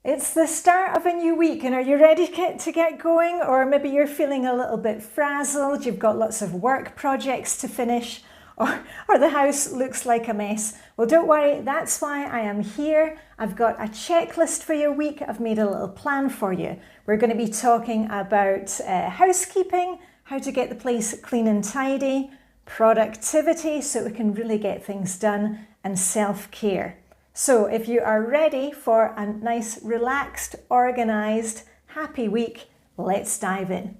It's the start of a new week, and are you ready to get going? Or maybe you're feeling a little bit frazzled, you've got lots of work projects to finish, or the house looks like a mess. Well, don't worry, that's why I am here. I've got a checklist for your week. I've made a little plan for you. We're going to be talking about housekeeping, how to get the place clean and tidy, productivity so we can really get things done, and self-care. So if you are ready for a nice, relaxed, organised, happy week, let's dive in.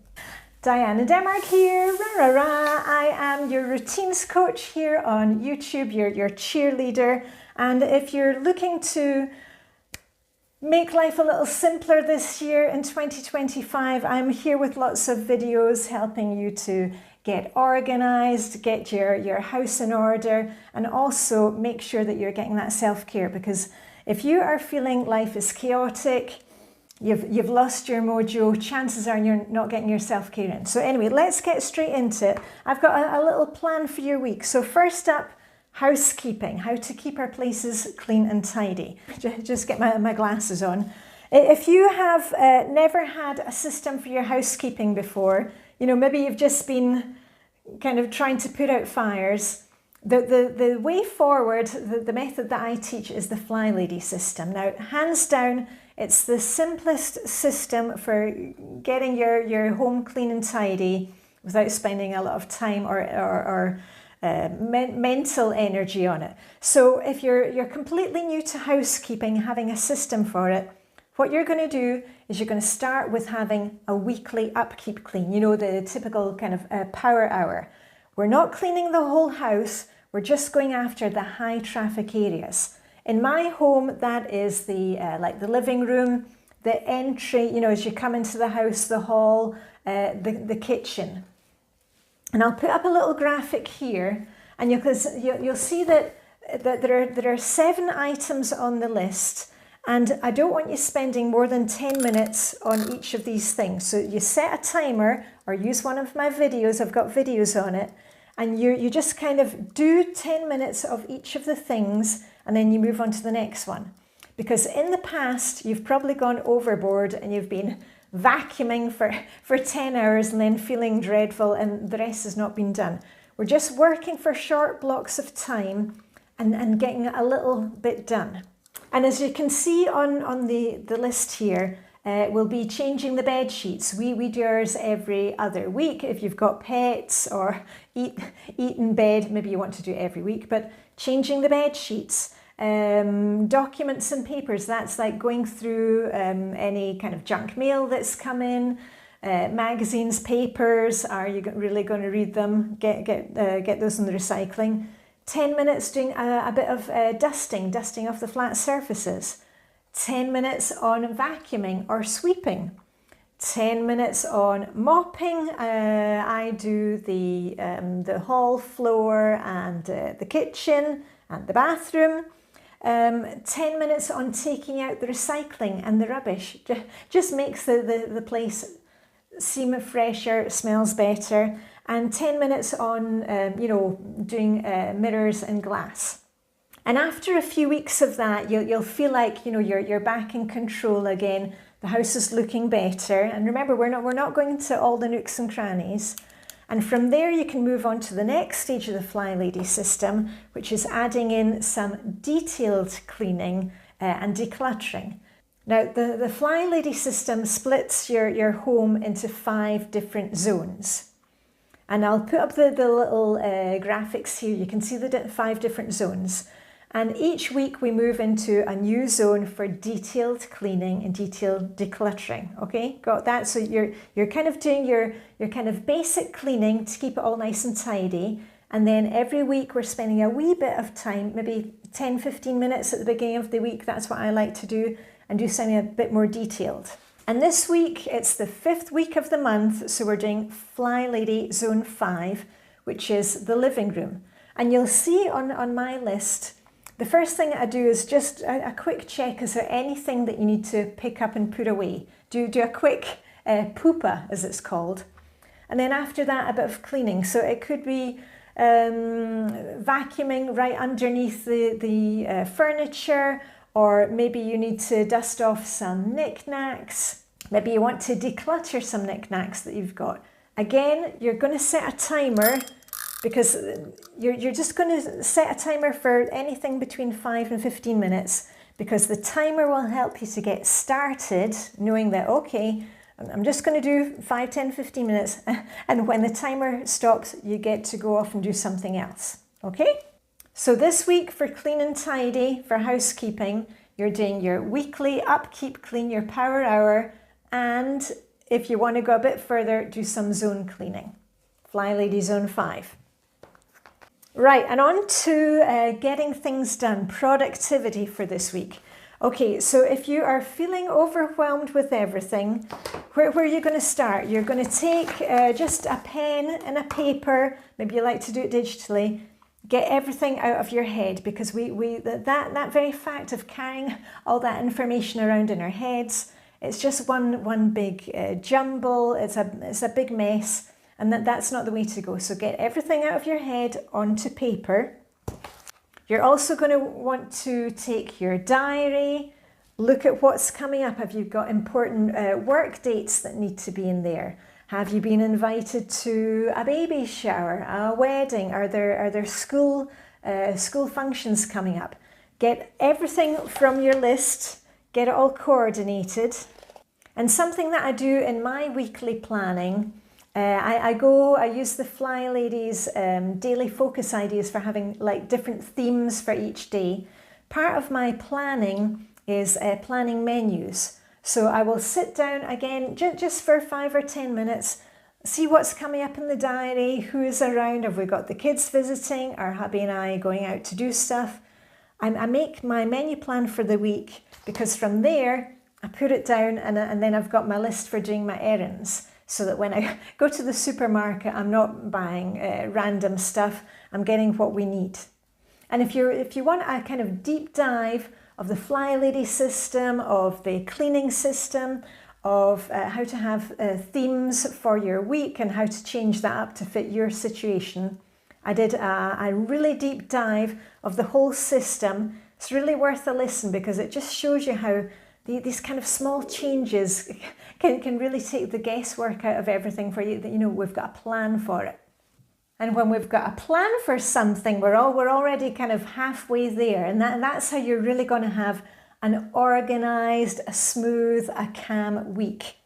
Diane in Denmark here, rah, rah, rah. I am your routines coach here on YouTube, your cheerleader. And if you're looking to make life a little simpler this year in 2025, I'm here with lots of videos helping you to get organised, get your house in order, and also make sure that you're getting that self-care, because if you are feeling life is chaotic, you've lost your mojo, chances are you're not getting your self-care in. So anyway, let's get straight into it. I've got a little plan for your week. So first up, housekeeping, how to keep our places clean and tidy. Just get my glasses on. If you have never had a system for your housekeeping before, you know, maybe you've just been kind of trying to put out fires, the way forward, the method that I teach is the Flylady system. Now, hands down, it's the simplest system for getting your home clean and tidy without spending a lot of time or mental energy on it. So if you're completely new to housekeeping, having a system for it, what you're going to do is you're going to start with having a weekly upkeep clean. You know, the typical kind of power hour. We're not cleaning the whole house. We're just going after the high traffic areas. In my home, that is the like the living room, the entry, you know, as you come into the house, the hall, the kitchen. And I'll put up a little graphic here, and you'll see that there are 7 items on the list. And I don't want you spending more than 10 minutes on each of these things. So you set a timer or use one of my videos, I've got videos on it, and you just kind of do 10 minutes of each of the things, and then you move on to the next one. Because in the past, you've probably gone overboard and you've been vacuuming for 10 hours and then feeling dreadful and the rest has not been done. We're just working for short blocks of time and getting a little bit done. And as you can see on the list here, we'll be changing the bed sheets. We do ours every other week. If you've got pets or eat in bed, maybe you want to do it every week, but changing the bed sheets, documents and papers, that's like going through any kind of junk mail that's come in, magazines, papers, are you really going to read them? Get those in the recycling. 10 minutes doing a bit of dusting off the flat surfaces. 10 minutes on vacuuming or sweeping. 10 minutes on mopping. I do the hall floor and the kitchen and the bathroom. 10 minutes on taking out the recycling and the rubbish. Just makes the place seem fresher, smells better. And 10 minutes on, doing mirrors and glass. And after a few weeks of that, you'll feel like, you know, you're back in control again. The house is looking better. And remember, we're not going into all the nooks and crannies. And from there, you can move on to the next stage of the Flylady system, which is adding in some detailed cleaning and decluttering. Now, the Flylady system splits your home into 5 different zones. And I'll put up the little graphics here. You can see the 5 different zones. And each week we move into a new zone for detailed cleaning and detailed decluttering. Okay, got that? So you're kind of doing your kind of basic cleaning to keep it all nice and tidy. And then every week we're spending a wee bit of time, maybe 10, 15 minutes at the beginning of the week. That's what I like to do, and do something a bit more detailed. And this week, it's the 5th week of the month, so we're doing Flylady Zone 5, which is the living room. And you'll see on my list, the first thing I do is just a quick check, is there anything that you need to pick up and put away? Do a quick poopa, as it's called. And then after that, a bit of cleaning. So it could be vacuuming right underneath the furniture, or maybe you need to dust off some knickknacks. Maybe you want to declutter some knickknacks that you've got. Again, you're going to set a timer, because you're just going to set a timer for anything between 5 and 15 minutes, because the timer will help you to get started knowing that, okay, I'm just going to do 5, 10, 15 minutes. And when the timer stops, you get to go off and do something else. Okay? So this week for Clean and Tidy, for housekeeping, you're doing your weekly upkeep clean, your power hour, and if you want to go a bit further, do some zone cleaning. Flylady Zone 5. Right, and on to getting things done, productivity for this week. Okay, so if you are feeling overwhelmed with everything, where are you going to start? You're going to take just a pen and a paper, maybe you like to do it digitally, get everything out of your head, because that very fact of carrying all that information around in our heads, it's just one big jumble, it's a big mess. And that's not the way to go. So get everything out of your head onto paper. You're also going to want to take your diary, look at what's coming up. Have you got important work dates that need to be in there? Have you been invited to a baby shower, a wedding? Are there school functions coming up? Get everything from your list, get it all coordinated. And something that I do in my weekly planning, I use the Flylady's daily focus ideas for having like different themes for each day. Part of my planning is planning menus. So I will sit down again just for 5 or 10 minutes, see what's coming up in the diary, who is around, have we got the kids visiting, are hubby and I going out to do stuff. I make my menu plan for the week, because from there I put it down and then I've got my list for doing my errands. So that when I go to the supermarket, I'm not buying random stuff, I'm getting what we need. And if you want a kind of deep dive of the Flylady system, of the cleaning system, of how to have themes for your week and how to change that up to fit your situation, I did a really deep dive of the whole system. It's really worth a listen, because it just shows you how these kind of small changes can really take the guesswork out of everything for you. That, you know, we've got a plan for it. And when we've got a plan for something, we're already kind of halfway there. And that's how you're really going to have an organised, a smooth, a calm week.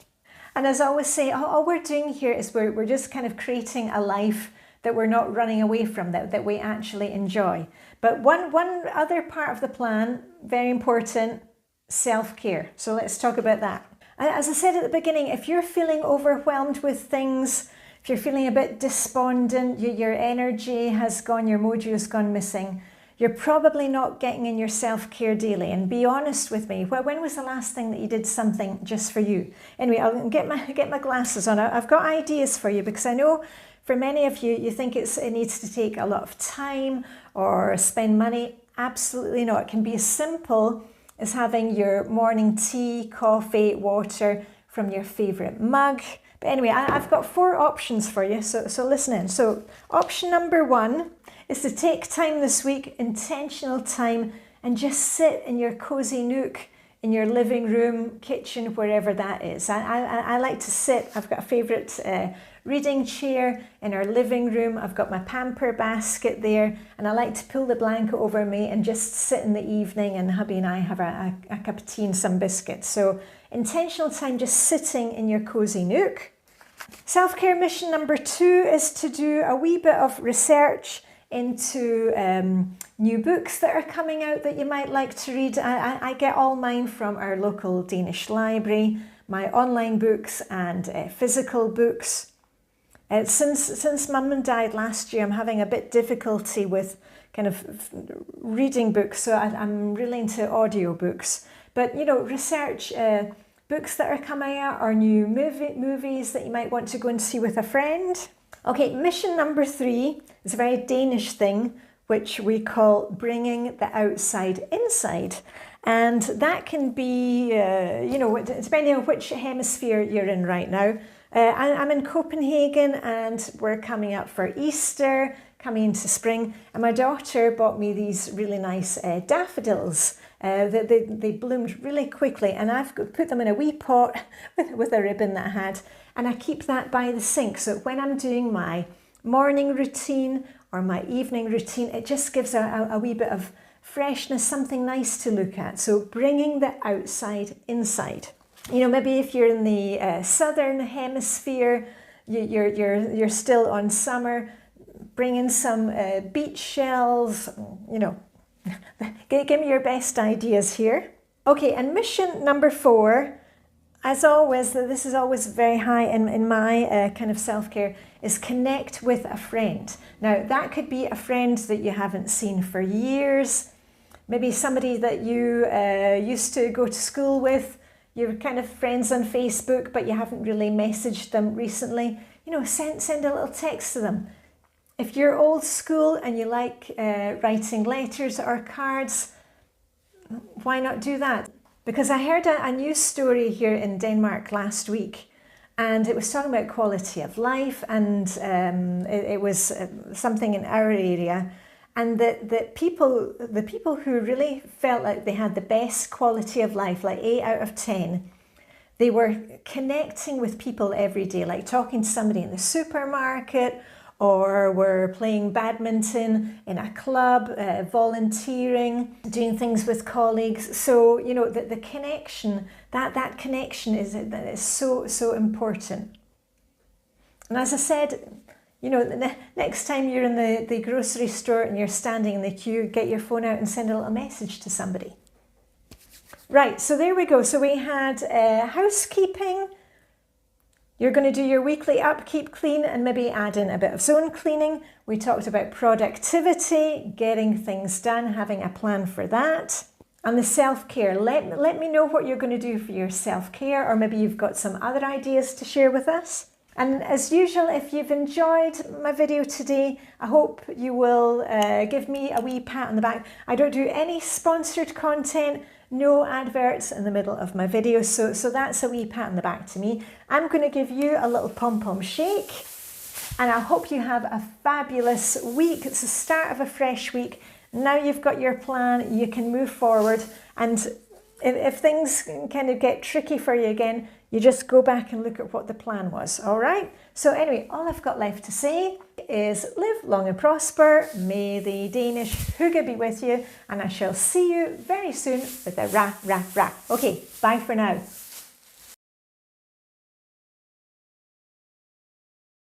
And as I always say, all we're doing here is we're just kind of creating a life that we're not running away from, that we actually enjoy. But one other part of the plan, very important, self-care. So let's talk about that. As I said at the beginning, if you're feeling overwhelmed with things, if you're feeling a bit despondent, your energy has gone, your mojo has gone missing, you're probably not getting in your self-care daily. And be honest with me, when was the last thing that you did something just for you? Anyway, I'll get my glasses on. I've got ideas for you, because I know for many of you, you think it needs to take a lot of time or spend money. Absolutely not. It can be as simple as having your morning tea, coffee, water from your favourite mug. But anyway, I've got 4 options for you, so listen in. So option number 1 is to take time this week, intentional time, and just sit in your cosy nook in your living room, kitchen, wherever that is. I like to sit. I've got a favourite reading chair in our living room. I've got my pamper basket there, and I like to pull the blanket over me and just sit in the evening, and hubby and I have a cup of tea and some biscuits. So intentional time, just sitting in your cosy nook. Self-care mission number 2 is to do a wee bit of research into new books that are coming out that you might like to read. I get all mine from our local Danish library, my online books and physical books. Since Mum died last year, I'm having a bit difficulty with kind of reading books, so I'm really into audiobooks. But, you know, research books that are coming out, or new movies that you might want to go and see with a friend. Okay, mission number 3 is a very Danish thing, which we call bringing the outside inside. And that can be, depending on which hemisphere you're in right now. I'm in Copenhagen, and we're coming up for Easter, coming into spring. And my daughter bought me these really nice daffodils They bloomed really quickly, and I've put them in a wee pot with a ribbon that I had, and I keep that by the sink. So when I'm doing my morning routine or my evening routine, it just gives a wee bit of freshness, something nice to look at. So bringing the outside inside. You know, maybe if you're in the southern hemisphere, you're still on summer, bring in some beach shells, you know, give me your best ideas here. Okay, and mission number 4, as always, this is always very high in my kind of self-care, is connect with a friend. Now, that could be a friend that you haven't seen for years, maybe somebody that you used to go to school with. You're kind of friends on Facebook, but you haven't really messaged them recently. You know, send a little text to them. If you're old school and you like writing letters or cards, why not do that? Because I heard a news story here in Denmark last week, and it was talking about quality of life, and it was something in our area, and the people who really felt like they had the best quality of life, like 8 out of 10, they were connecting with people every day, like talking to somebody in the supermarket, or were playing badminton in a club, volunteering, doing things with colleagues. So, you know, the connection, that connection is so important. And as I said, you know, the next time you're in the grocery store and you're standing in the queue, get your phone out and send a little message to somebody. Right, so there we go. So we had housekeeping. You're going to do your weekly upkeep clean and maybe add in a bit of zone cleaning. We talked about productivity, getting things done, having a plan for that. And the self-care. Let me know what you're going to do for your self-care, or maybe you've got some other ideas to share with us. And as usual, if you've enjoyed my video today, I hope you will give me a wee pat on the back. I don't do any sponsored content, no adverts in the middle of my videos, so that's a wee pat on the back to me. I'm going to give you a little pom-pom shake, and I hope you have a fabulous week. It's the start of a fresh week. Now you've got your plan, you can move forward, and if things kind of get tricky for you again, you just go back and look at what the plan was, all right? So anyway, all I've got left to say is live long and prosper. May the Danish hygge be with you, and I shall see you very soon with a ra, ra, ra. Okay, bye for now.